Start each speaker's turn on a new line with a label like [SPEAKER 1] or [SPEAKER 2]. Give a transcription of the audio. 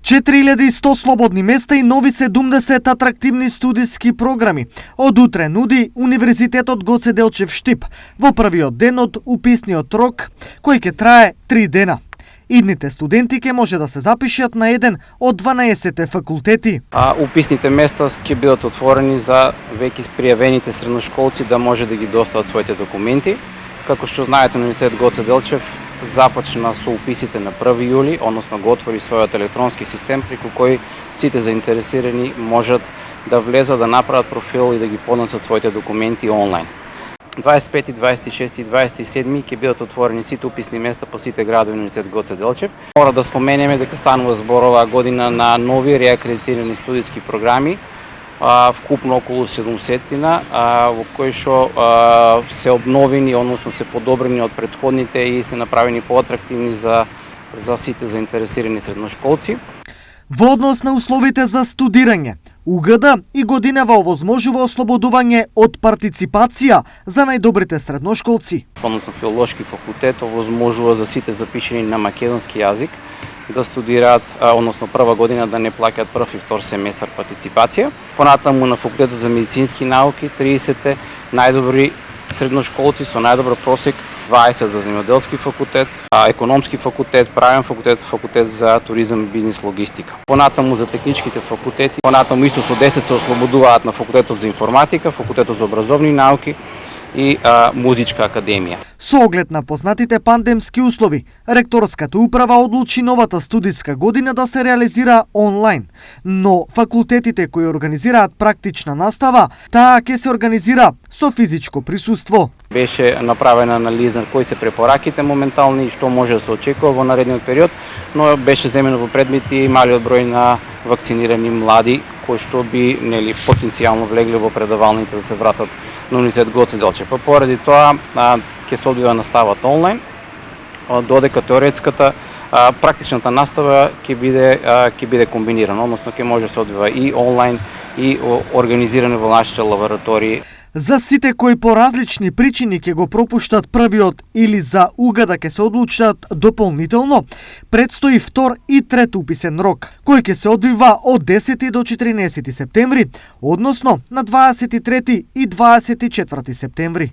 [SPEAKER 1] 4100 слободни места и нови 70 атрактивни студиски програми. Од утре нуди Универзитетот Гоце Делчев Штип во првиот ден од уписниот рок, кој ќе трае 3 дена. Идните студенти ќе може да се запишат на еден од 12 факултети.
[SPEAKER 2] Уписните места ќе бидат отворени за веќе пријавените средношколци да може да ги достават своите документи. Како што знаете, Универзитет Гоце Делчев започна со уписите на 1 јули, односно го отвори својот електронски систем преку кој сите заинтересирани можат да влезат, да направат профил и да ги поднесат своите документи онлайн. 25, 26 и 27 ќе бидат отворени сите уписни места по сите градови на Универзитет Гоце Делчев. Мора да споменеме дека станува збор оваа година на нови реакредитирани студиски програми, вкупно околу 70, во кои што се обновени, односно се подобрени од претходните и се направени поатрактивни за сите заинтересирани средношколци.
[SPEAKER 1] Во однос на условите за студирање, УГД и годинава овозможува ослободување од партиципација за најдобрите средношколци.
[SPEAKER 2] Односно Филолошки факултет овозможува за сите запишени на македонски јазик да студираат, односно прва година да не плаќаат прв и втор семестар партиципација. Понатаму на Факултетот за медицински науки 30 најдобри средношколци со најдобар просек, 20 за земјоделски факултет, економски факултет, правен факултет, факултет за туризам, бизнис, логистика. Понатаму за техничките факултети, понатаму исто со 10 се ослободуваат на Факултетот за информатика, Факултетот за образовни науки и Музичка академија.
[SPEAKER 1] Со оглед на познатите пандемски услови, ректорската управа одлучи новата студиска година да се реализира онлайн, но факултетите кои организираат практична настава, таа ќе се организира со физичко присуство.
[SPEAKER 2] Беше направена анализа кои се препораките моментални и што може да се очекува во наредниот период, но беше земено во предмет и малиот број на вакцинирани млади кои што би потенцијално влегле во предавалните да се вратат на Универзитет Гоце Делчев. Поради тоа ќе се одвива наставата онлайн, додека теоретската практичната настава ќе биде комбинирана, односно ќе може да се одвива и онлайн и организирано во нашите лаборатории.
[SPEAKER 1] За сите кои по различни причини ќе го пропуштат првиот или за УГД ќе се одлучат дополнително, предстои втор и трет уписен рок, кој ќе се одвива од 10 до 14 септември, односно на 23 и 24 септември.